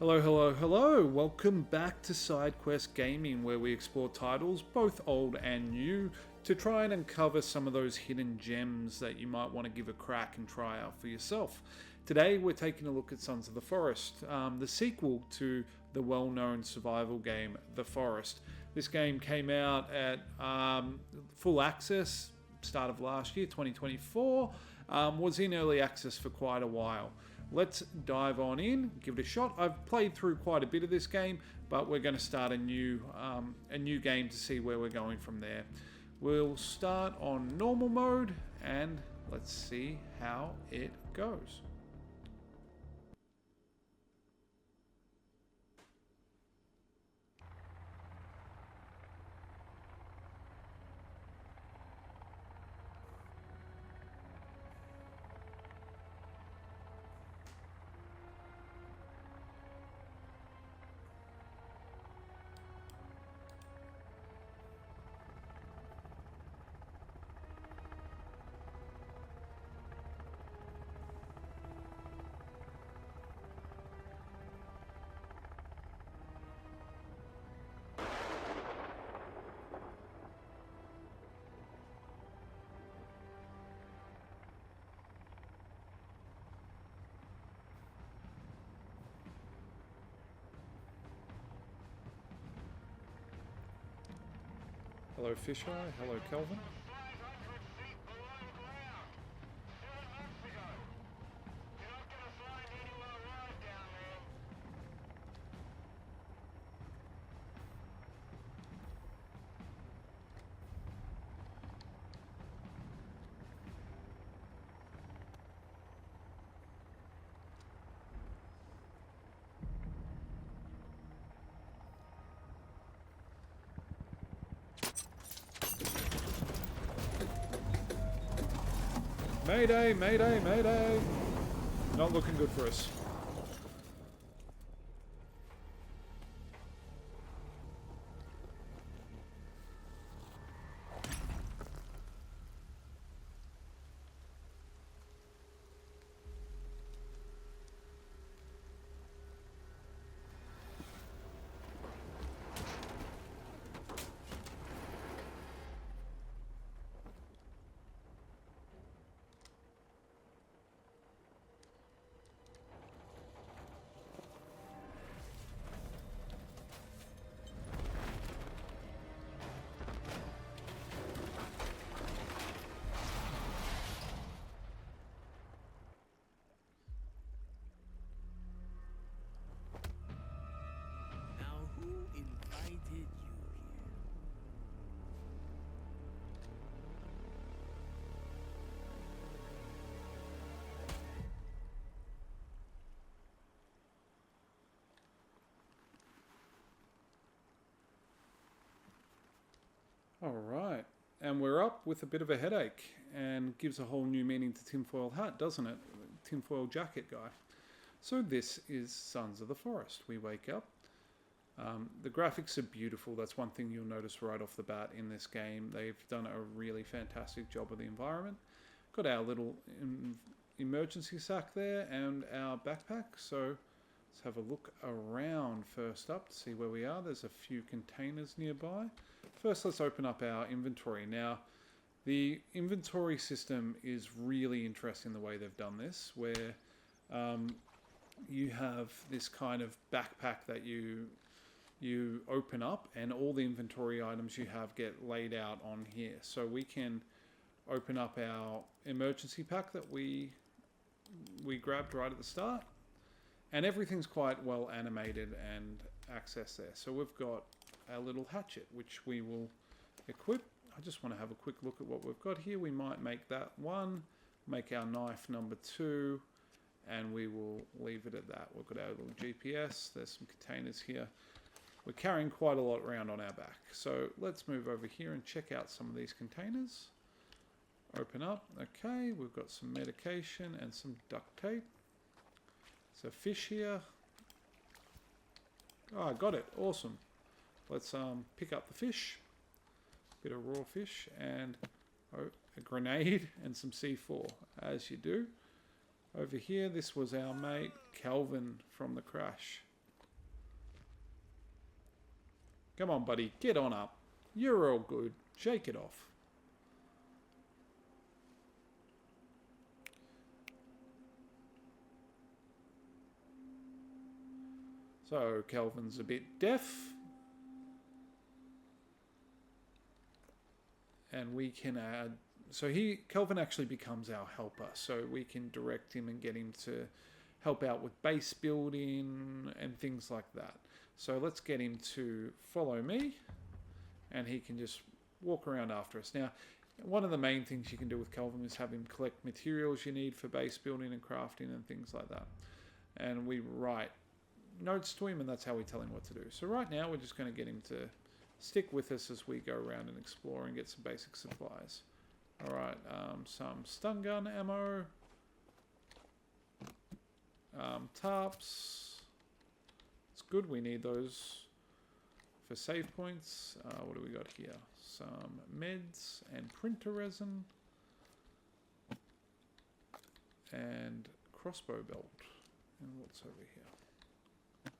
Hello, hello, hello! Welcome back to Sidequest Gaming, where we explore titles, both old and new, to try and uncover some of those hidden gems that you might want to give a crack and try out for yourself. Today we're taking a look at Sons of the Forest, the sequel to the well-known survival game, The Forest. This game came out at full access, start of last year, 2024, was in early access for quite a while. Let's dive on in, give it a shot. I've played through quite a bit of this game, but we're going to start a new game to see where we're going from there. We'll start on normal mode and let's see how it goes. Hello Fisheye, hello Kelvin. Mayday, mayday, mayday! Not looking good for us. Who invited you here? Alright, and we're up with a bit of a headache, and gives a whole new meaning to tinfoil hat, doesn't it? Tinfoil jacket guy. So this is Sons of the Forest. We wake up. The graphics are beautiful. That's one thing you'll notice right off the bat in this game. They've done a really fantastic job with the environment. Got our little emergency sack there and our backpack. So let's have a look around first up to see where we are. There's a few containers nearby. First, let's open up our inventory. Now, the inventory system is really interesting the way they've done this, where you have this kind of backpack that you open up and all the inventory items you have get laid out on here. So we can open up our emergency pack that we grabbed right at the start, and everything's quite well animated and accessed there. So we've got our little hatchet which we will equip. I just want to have a quick look at what we've got here. We might make that one, make our knife number 2, and we will leave it at that. We've got our little GPS. There's some containers here. We're carrying quite a lot around on our back. So let's move over here and check out some of these containers. Open up. Okay, we've got some medication and some duct tape. There's a fish here. Oh, I got it. Awesome. Let's pick up the fish. Bit of raw fish and a grenade and some C4, as you do. Over here, this was our mate Kelvin from the crash. Come on, buddy. Get on up. You're all good. Shake it off. So, Kelvin's a bit deaf. And we can add... So Kelvin actually becomes our helper. So we can direct him and get him to help out with base building and things like that. So let's get him to follow me. And he can just walk around after us. Now, one of the main things you can do with Kelvin is have him collect materials you need for base building and crafting and things like that. And we write notes to him, and that's how we tell him what to do. So right now we're just going to get him to stick with us as we go around and explore and get some basic supplies. Alright, some stun gun ammo, tarps. It's good, we need those for save points. What do we got here? Some meds and printer resin and crossbow belt. And what's over here?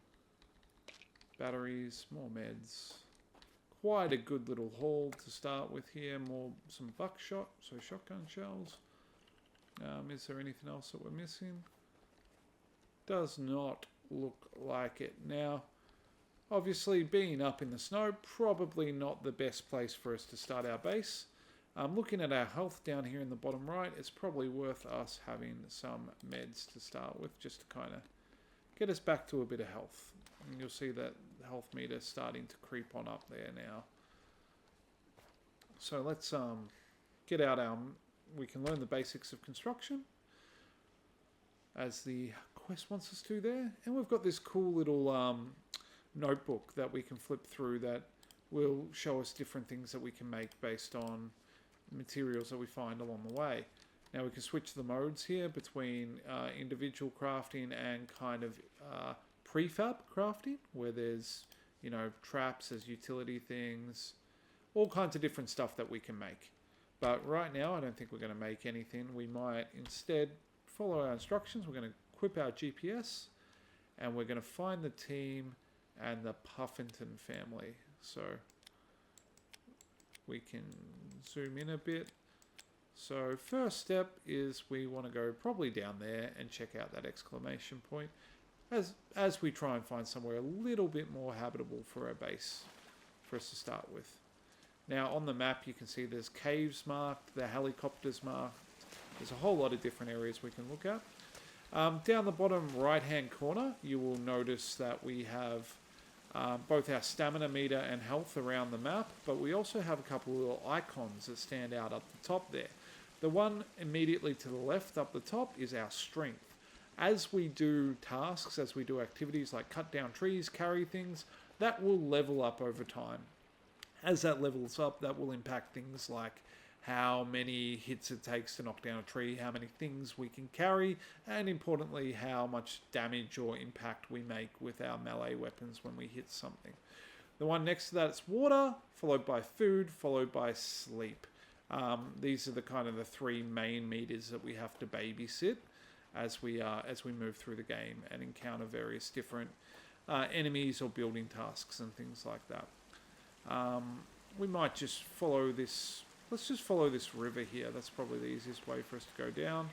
Batteries, more meds. Quite a good little haul to start with here. Some buckshot, so shotgun shells. Is there anything else that we're missing? Does not look like it. Now, obviously, being up in the snow, probably not the best place for us to start our base. Looking at our health down here in the bottom right, it's probably worth us having some meds to start with, just to kind of get us back to a bit of health. And you'll see that the health meter is starting to creep on up there now. So let's get out our... We can learn the basics of construction, as the quest wants us to there. And we've got this cool little notebook that we can flip through that will show us different things that we can make based on materials that we find along the way. Now we can switch the modes here between individual crafting and kind of prefab crafting, where there's, you know, traps, there's utility things, all kinds of different stuff that we can make. But right now I don't think we're going to make anything. We might instead follow our instructions. We're going to equip our GPS and we're going to find the team and the Puffington family. So we can zoom in a bit. So first step is we want to go probably down there and check out that exclamation point as we try and find somewhere a little bit more habitable for our base for us to start with. Now on the map you can see there's caves marked, the helicopters marked. There's a whole lot of different areas we can look at. Down the bottom right hand corner you will notice that we have both our stamina meter and health around the map, but we also have a couple of little icons that stand out up the top there. The one immediately to the left up the top is our strength. As we do tasks, as we do activities like cut down trees, carry things, that will level up over time. As that levels up, that will impact things like how many hits it takes to knock down a tree, how many things we can carry, and importantly, how much damage or impact we make with our melee weapons when we hit something. The one next to that is water, followed by food, followed by sleep. These are the kind of the three main meters that we have to babysit as we move through the game and encounter various different enemies or building tasks and things like that. We might just follow this. Let's just follow this river here. That's probably the easiest way for us to go down.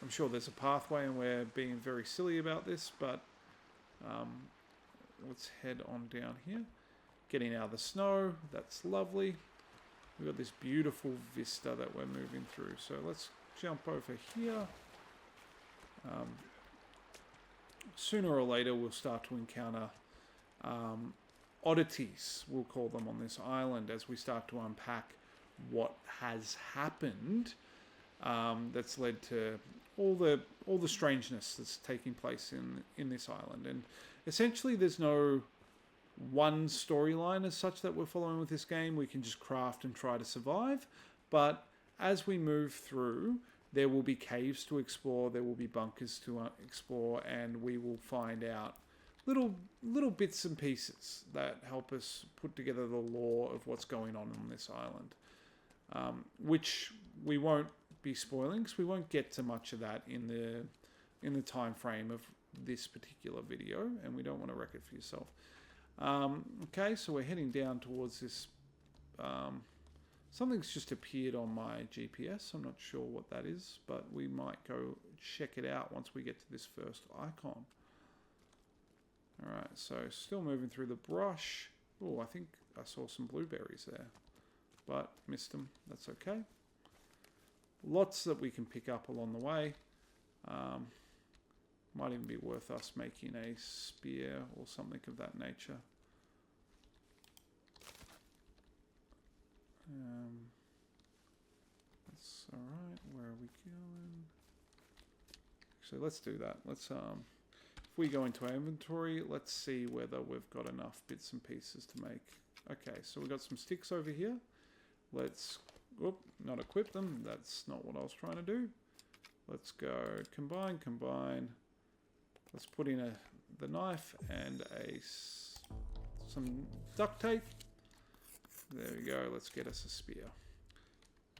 I'm sure there's a pathway and we're being very silly about this, but let's head on down here. Getting out of the snow, that's lovely. We've got this beautiful vista that we're moving through. So let's jump over here. Sooner or later we'll start to encounter oddities, we'll call them, on this island as we start to unpack what has happened that's led to all the strangeness that's taking place in this island. And essentially there's no one storyline as such that we're following with this game. We can just craft and try to survive, but as we move through there will be caves to explore, there will be bunkers to explore, and we will find out little bits and pieces that help us put together the lore of what's going on this island. Which we won't be spoiling because we won't get to much of that in the time frame of this particular video, and we don't want to wreck it for yourself. Okay, so we're heading down towards this. Something's just appeared on my GPS. I'm not sure what that is, but we might go check it out once we get to this first icon. Alright, so still moving through the brush. Oh, I think I saw some blueberries there, but missed them. That's okay. Lots that we can pick up along the way. Might even be worth us making a spear or something of that nature. That's alright. Where are we going? So let's do that. Let's if we go into our inventory, let's see whether we've got enough bits and pieces to make. Okay, so we've got some sticks over here. Let's not equip them. That's not what I was trying to do. Let's go combine. Let's put in the knife and some duct tape. There we go. Let's get us a spear.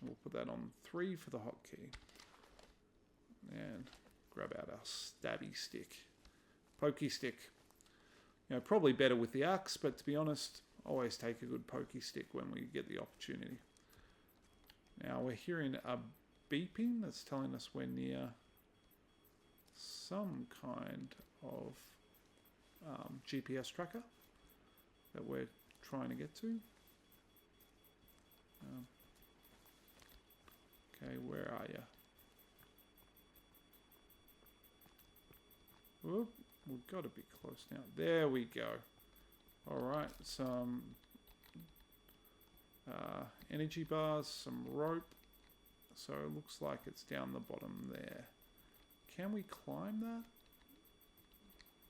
We'll put that on 3 for the hotkey. And grab out our stabby stick. Pokey stick. You know, probably better with the axe, but to be honest, always take a good pokey stick when we get the opportunity. Now we're hearing a beeping that's telling us we're near some kind of GPS tracker that we're trying to get to. Okay, where are you? Whoop, we've got to be close now. There we go. Alright, some energy bars, some rope. So it looks like it's down the bottom there. Can we climb that?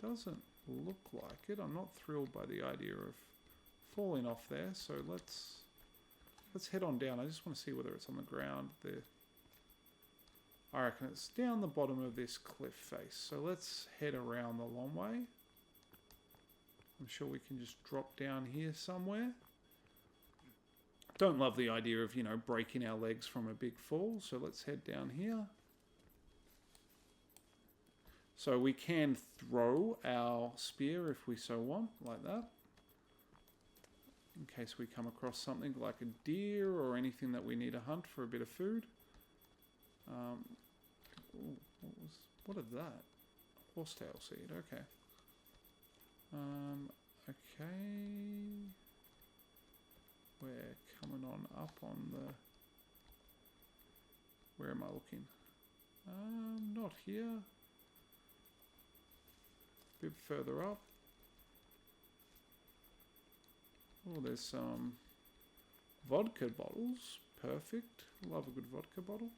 Doesn't look like it. I'm not thrilled by the idea of falling off there. So let's head on down. I just want to see whether it's on the ground there. I reckon it's down the bottom of this cliff face. So let's head around the long way. I'm sure we can just drop down here somewhere. Don't love the idea of, you know, breaking our legs from a big fall. So let's head down here. So we can throw our spear if we so want, like that. In case we come across something like a deer or anything that we need to hunt for a bit of food. What is that? Horsetail seed, okay. Okay. We're coming on up on the... Where am I looking? Not here. A bit further up. Oh, there's some vodka bottles. Perfect. Love a good vodka bottle.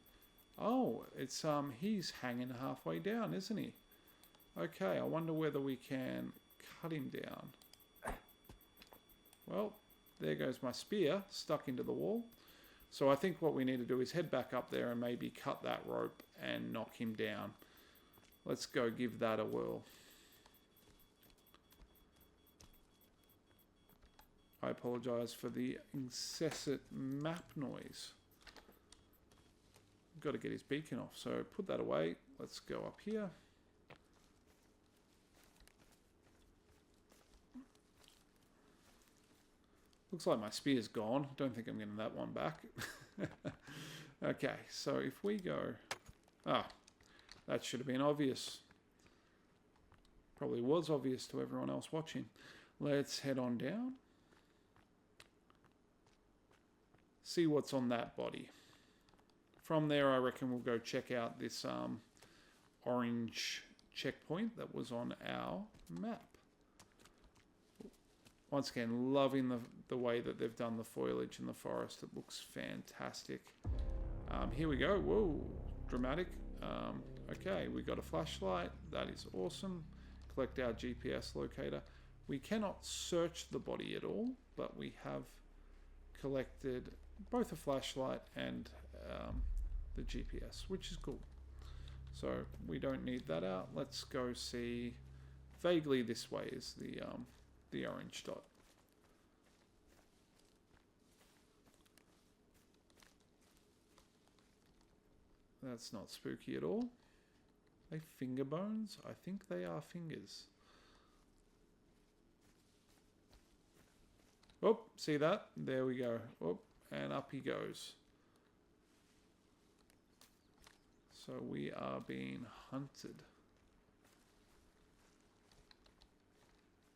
Oh, it's he's hanging halfway down, isn't he? Okay, I wonder whether we can cut him down. Well, there goes my spear stuck into the wall. So I think what we need to do is head back up there and maybe cut that rope and knock him down. Let's go give that a whirl. I apologise for the incessant map noise. Got to get his beacon off, so put that away. Let's go up here. Looks like my spear's gone. Don't think I'm getting that one back. Okay, so if we go... Ah, that should have been obvious. Probably was obvious to everyone else watching. Let's head on down. See what's on that body. From there, I reckon we'll go check out this orange checkpoint that was on our map. Once again, loving the way that they've done the foliage in the forest. It looks fantastic. Here we go. Whoa, dramatic. Okay, we got a flashlight. That is awesome. Collect our GPS locator. We cannot search the body at all, but we have collected both a flashlight and the GPS, which is cool. So we don't need that out. Let's go see. Vaguely this way is the orange dot. That's not spooky at all. Are they finger bones? I think they are fingers. Oh, see that? There we go. Oh, and up he goes. So we are being hunted.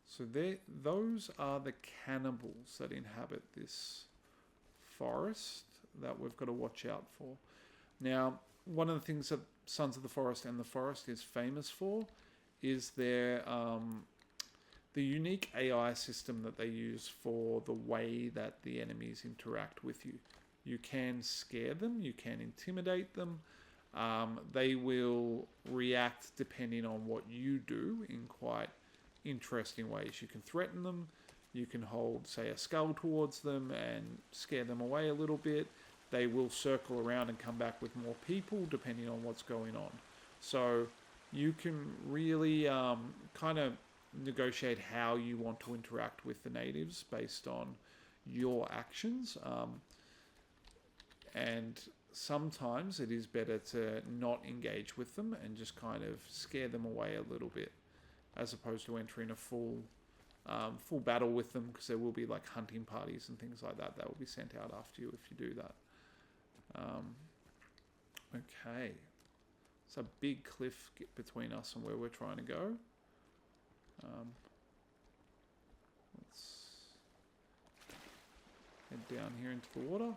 So those are the cannibals that inhabit this forest that we've got to watch out for. Now, one of the things that Sons of the Forest and the Forest is famous for is their the unique AI system that they use for the way that the enemies interact with you. You can scare them, you can intimidate them. They will react depending on what you do in quite interesting ways. You can threaten them, you can hold, say, a skull towards them and scare them away a little bit. They will circle around and come back with more people depending on what's going on. So you can really kind of negotiate how you want to interact with the natives based on your actions. And sometimes it is better to not engage with them and just kind of scare them away a little bit, as opposed to entering a full battle with them, because there will be like hunting parties and things like that that will be sent out after you if you do that. Okay, it's a big cliff between us and where we're trying to go. Let's head down here into the water.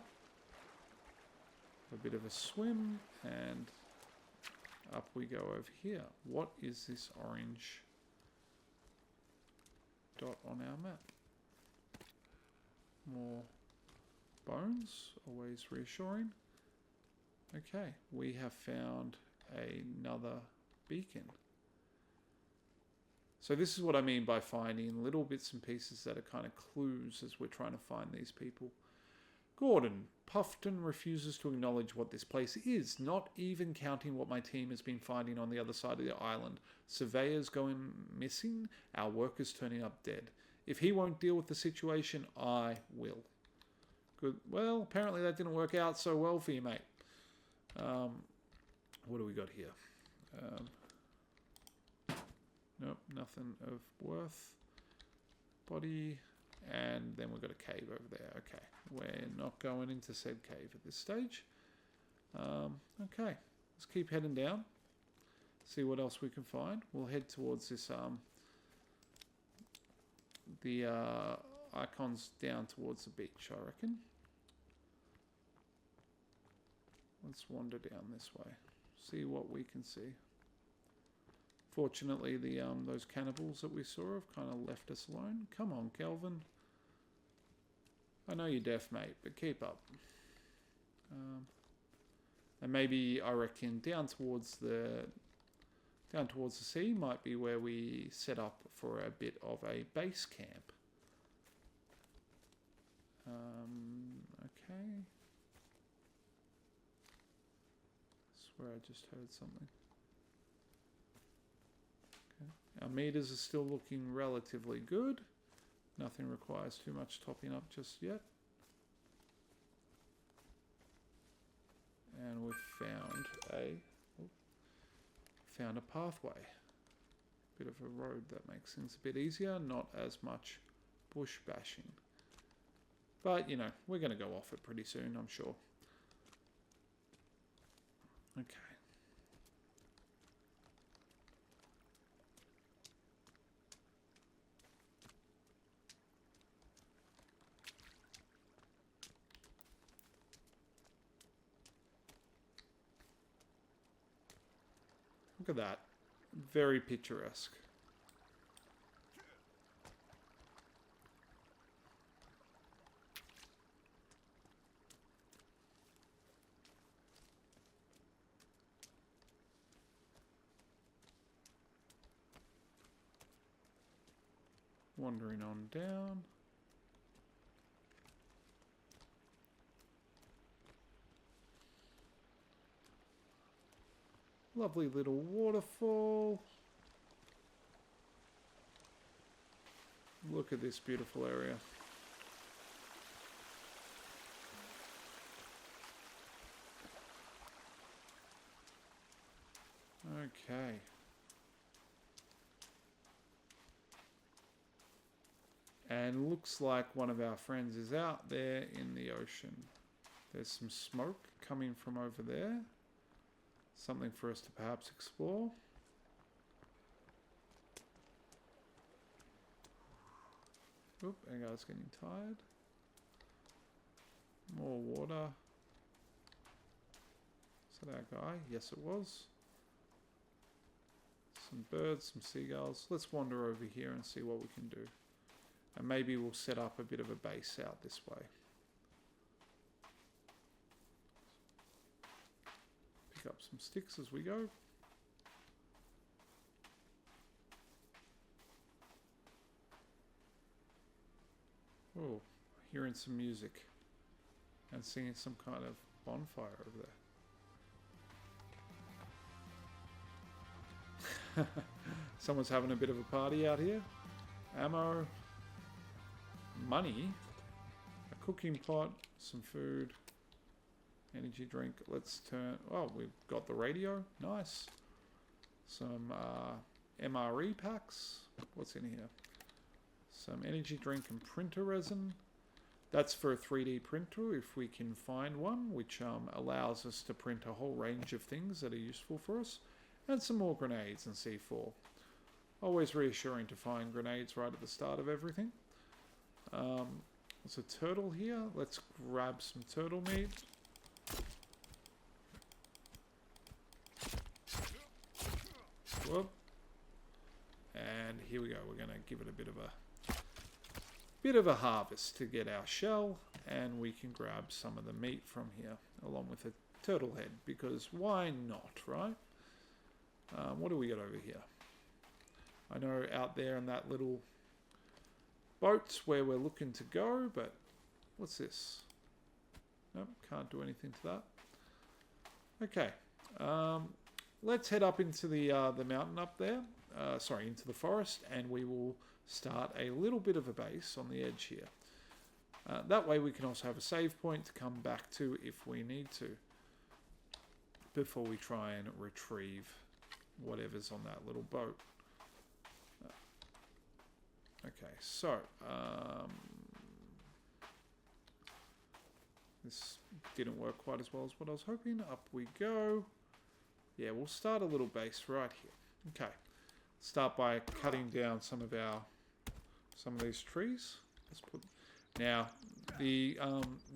A bit of a swim, and up we go over here. What is this orange dot on our map? More bones, always reassuring. Okay, we have found another beacon. So this is what I mean by finding little bits and pieces that are kind of clues as we're trying to find these people. Gordon, Puffton refuses to acknowledge what this place is, not even counting what my team has been finding on the other side of the island. Surveyors going missing, our workers turning up dead. If he won't deal with the situation, I will. Good. Well, apparently that didn't work out so well for you, mate. What do we got here? Nope, nothing of worth. Body, and then we've got a cave over there. Okay, we're not going into said cave at this stage. Okay, let's keep heading down. See what else we can find. We'll head towards this, the icons down towards the beach, I reckon. Let's wander down this way. See what we can see. Fortunately, the those cannibals that we saw have kind of left us alone. Come on, Kelvin. I know you're deaf, mate, but keep up. And maybe, I reckon, down towards the sea might be where we set up for a bit of a base camp. Okay. I swear I just heard something. Our meters are still looking relatively good. Nothing requires too much topping up just yet. And we've found a pathway. Bit of a road that makes things a bit easier, not as much bush bashing. But, you know, we're going to go off it pretty soon, I'm sure. Okay. Look at that. Very picturesque. Wandering on down. Lovely little waterfall. Look at this beautiful area. Okay. And looks like one of our friends is out there in the ocean. There's some smoke coming from over there. Something for us to perhaps explore. Oop, that guy's getting tired. More water. Is that our guy? Yes, it was. Some birds, some seagulls. Let's wander over here and see what we can do. And maybe we'll set up a bit of a base out this way. Pick up some sticks as we go. Oh, hearing some music. And seeing some kind of bonfire over there. Someone's having a bit of a party out here. Ammo. Money. A cooking pot. Some food. Energy drink. Let's turn... Oh, we've got the radio. Nice. Some MRE packs. What's in here? Some energy drink and printer resin. That's for a 3D printer if we can find one, which allows us to print a whole range of things that are useful for us. And some more grenades and C4. Always reassuring to find grenades right at the start of everything. There's a turtle here. Let's grab some turtle meat. Whoop. And here we go. We're going to give it a bit of a harvest to get our shell, and we can grab some of the meat from here along with a turtle head, because why not, right? What do we got over here? I know out there in that little boat's where we're looking to go, but what's this? Nope, can't do anything to that. Okay, let's head up into the mountain up there. Sorry, into the forest, and we will start a little bit of a base on the edge here. That way we can also have a save point to come back to if we need to, before we try and retrieve whatever's on that little boat. Okay, so this didn't work quite as well as what I was hoping. Up we go. Yeah, we'll start a little base right here. Okay, start by cutting down some of these trees. Let's put now the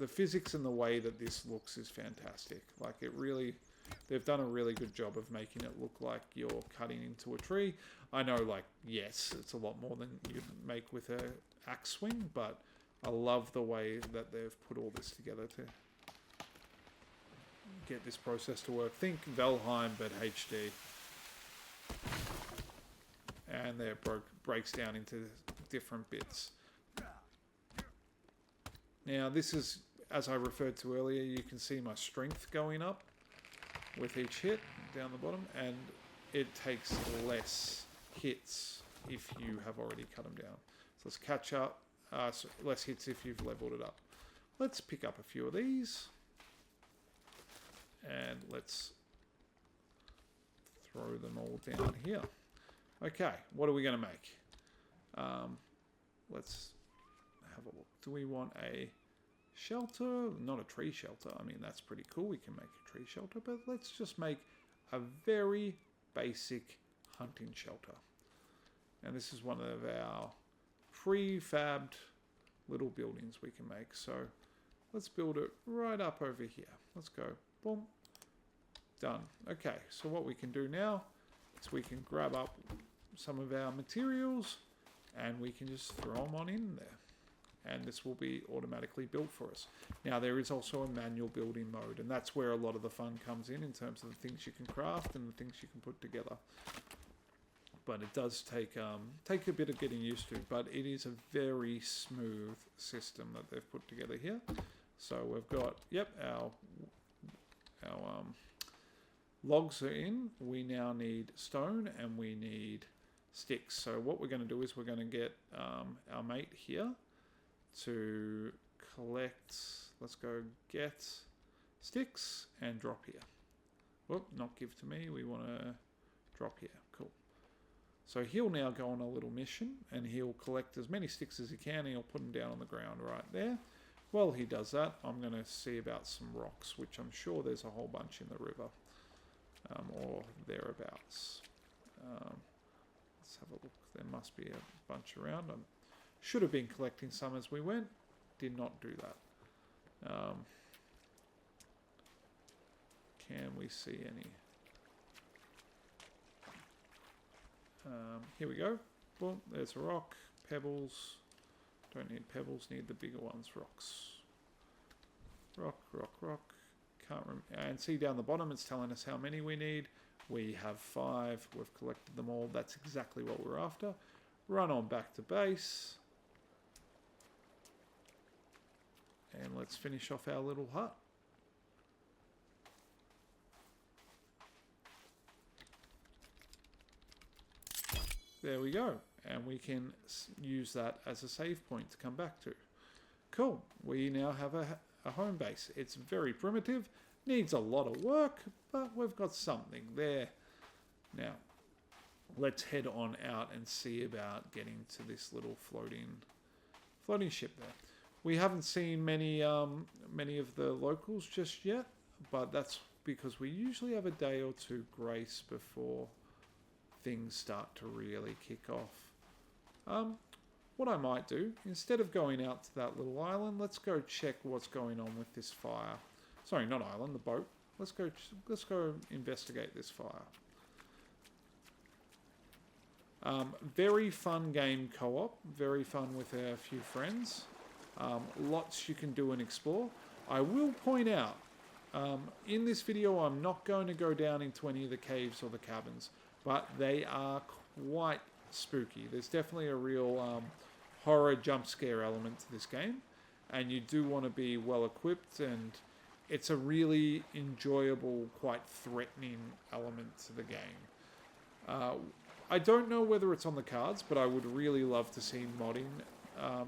physics and the way that this looks is fantastic. Like, it really, they've done a really good job of making it look like you're cutting into a tree. I know, like, yes, it's a lot more than you'd make with a axe swing, but I love the way that they've put all this together to get this process to work. Think Valheim, but HD. And there it breaks down into different bits. Now, this is, as I referred to earlier, you can see my strength going up with each hit down the bottom, and it takes less hits if you have already cut them down. So let's catch up. So less hits if you've leveled it up. Let's pick up a few of these, and let's throw them all down here. Okay, what are we going to make? Let's have a look. Do we want a shelter? Not a tree shelter. I mean, that's pretty cool. We can make a tree shelter, but let's just make a very basic hunting shelter. And this is one of our prefabbed little buildings we can make. So let's build it right up over here. Let's go. Boom. Done. Okay, so what we can do now is we can grab up some of our materials and we can just throw them on in there. And this will be automatically built for us. Now, there is also a manual building mode, and that's where a lot of the fun comes in terms of the things you can craft and the things you can put together. But it does take a bit of getting used to, but it is a very smooth system that they've put together here. So we've got, yep, our logs are in. We now need stone and we need sticks. So what we're going to do is we're going to get our mate here to collect. Let's go get sticks and drop here. Whoop, not give to me. We want to drop here. Cool. So he'll now go on a little mission, and he'll collect as many sticks as he can, and he'll put them down on the ground right there. While he does that, I'm going to see about some rocks, which I'm sure there's a whole bunch in the river, or thereabouts. Let's have a look. There must be a bunch around. I should have been collecting some as we went. Did not do that. Can we see any? Here we go. Well, there's a rock. Pebbles. Don't need pebbles, need the bigger ones. Rocks. Rock, rock, rock. Can't remember. And see down the bottom, it's telling us how many we need. We have 5. We've collected them all. That's exactly what we're after. Run on back to base. And let's finish off our little hut. There we go. And we can use that as a save point to come back to. Cool. We now have a home base. It's very primitive. Needs a lot of work, but we've got something there. Now, let's head on out and see about getting to this little floating ship there. We haven't seen many of the locals just yet, but that's because we usually have a day or two grace before things start to really kick off. What I might do, instead of going out to that little island, let's go check what's going on with this fire. Sorry, not island, the boat. Let's go investigate this fire. Very fun game co-op. Very fun with a few friends. Lots you can do and explore. I will point out, in this video, I'm not going to go down into any of the caves or the cabins, but they are quite spooky. There's definitely a real horror jump scare element to this game, and you do want to be well equipped, and it's a really enjoyable, quite threatening element to the game. I don't know whether it's on the cards, but I would really love to see modding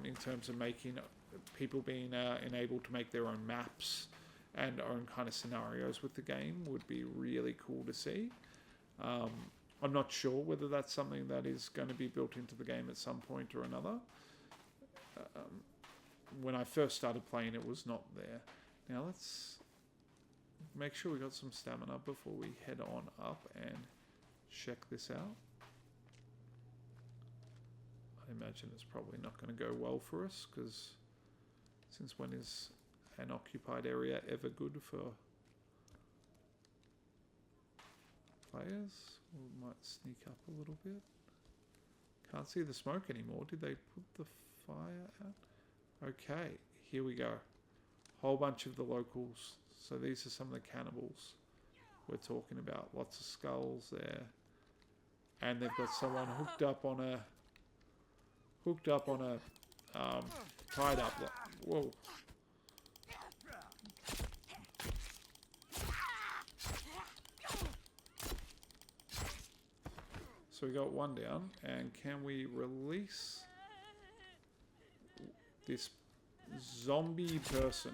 in terms of making people being enabled to make their own maps and own kind of scenarios with the game would be really cool to see. I'm not sure whether that's something that is going to be built into the game at some point or another. When I first started playing, it was not there. Now let's make sure we got some stamina before we head on up and check this out. I imagine it's probably not going to go well for us, because since when is an occupied area ever good for players? We might sneak up a little bit. Can't see the smoke anymore. Did they put the fire out? Okay, here we go. Whole bunch of the locals. So these are some of the cannibals we're talking about. Lots of skulls there. And they've got someone hooked up on a tied up. Whoa. So we got one down, and can we release this zombie person?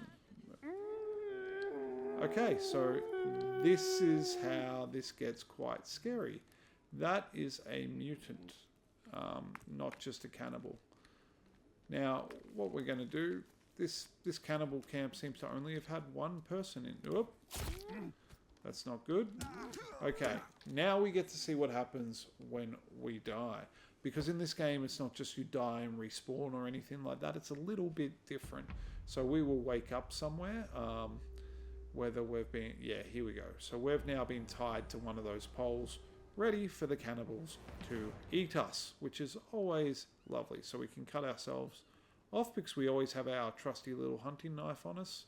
Okay, so this is how this gets quite scary. That is a mutant, not just a cannibal. Now, what we're going to do, this cannibal camp seems to only have had one person in. Oop. That's not good. Okay, now we get to see what happens when we die. Because in this game, it's not just you die and respawn or anything like that. It's a little bit different. So we will wake up somewhere. Whether we've been... Yeah, here we go. So we've now been tied to one of those poles, ready for the cannibals to eat us, which is always lovely. So we can cut ourselves off because we always have our trusty little hunting knife on us.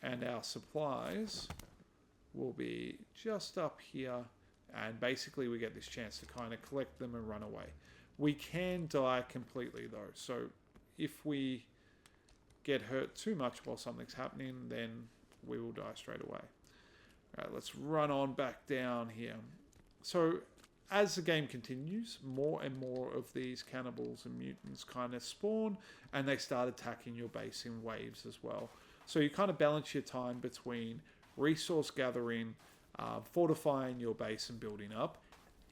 And our supplies will be just up here, and basically we get this chance to kind of collect them and run away. We can die completely though, so if we get hurt too much while something's happening, then we will die straight away. Alright, let's run on back down here. So as the game continues, more and more of these cannibals and mutants kind of spawn, and they start attacking your base in waves as well. So you kind of balance your time between resource gathering, fortifying your base and building up,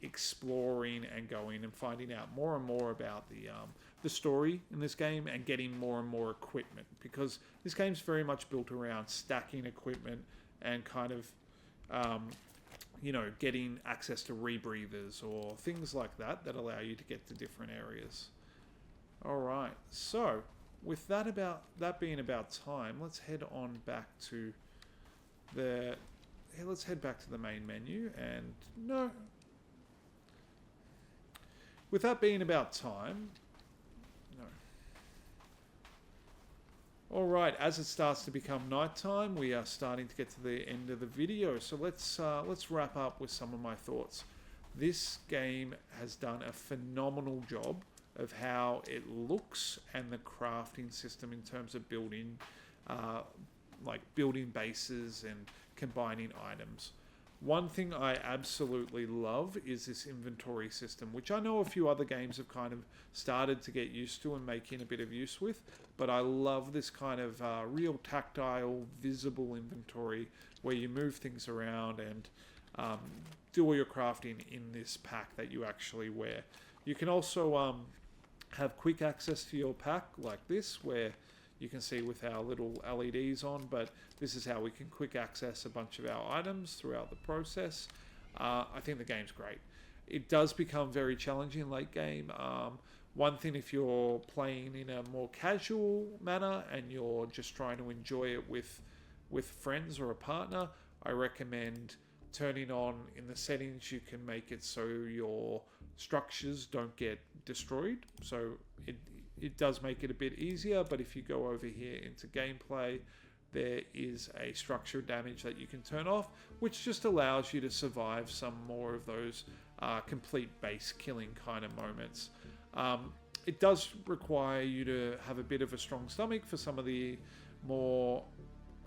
exploring and going and finding out more and more about the story in this game and getting more and more equipment, because this game's very much built around stacking equipment and kind of getting access to rebreathers or things like that that allow you to get to different areas. All right, so with that being about time, let's head on back to let's head back to the main menu. And no, with that being about time, no. All right, as it starts to become nighttime, we are starting to get to the end of the video. So let's wrap up with some of my thoughts. This game has done a phenomenal job of how it looks and the crafting system in terms of building, building bases and combining items. One thing I absolutely love is this inventory system, which I know a few other games have kind of started to get used to and making a bit of use with, but I love this kind of real tactile, visible inventory where you move things around and do all your crafting in this pack that you actually wear. You can also have quick access to your pack like this, where you can see with our little LEDs on, but this is how we can quick access a bunch of our items throughout the process. I think the game's great. It does become very challenging late game. One thing, if you're playing in a more casual manner and you're just trying to enjoy it with friends or a partner, I recommend turning on in the settings. You can make it so your structures don't get destroyed. So it does make it a bit easier, but if you go over here into gameplay, there is a structure damage that you can turn off, which just allows you to survive some more of those complete base killing kind of moments. It does require you to have a bit of a strong stomach for some of the more,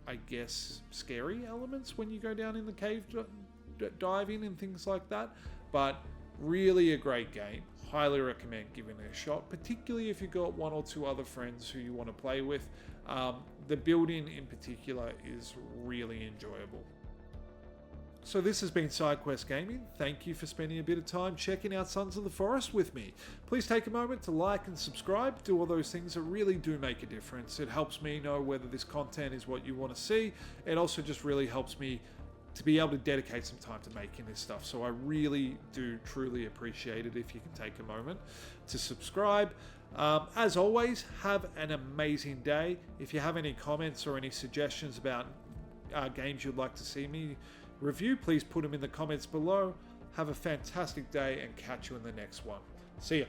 I guess, scary elements when you go down in the cave diving and things like that, but really a great game. Highly recommend giving it a shot, particularly if you've got one or two other friends who you want to play with. The building in particular is really enjoyable. So this has been Sidequest Gaming. Thank you for spending a bit of time checking out Sons of the Forest with me. Please take a moment to like and subscribe. Do all those things that really do make a difference. It helps me know whether this content is what you want to see. It also just really helps me to be able to dedicate some time to making this stuff. So I really do truly appreciate it if you can take a moment to subscribe. As always, have an amazing day. If you have any comments or any suggestions about games you'd like to see me review, please put them in the comments below. Have a fantastic day and catch you in the next one. See ya.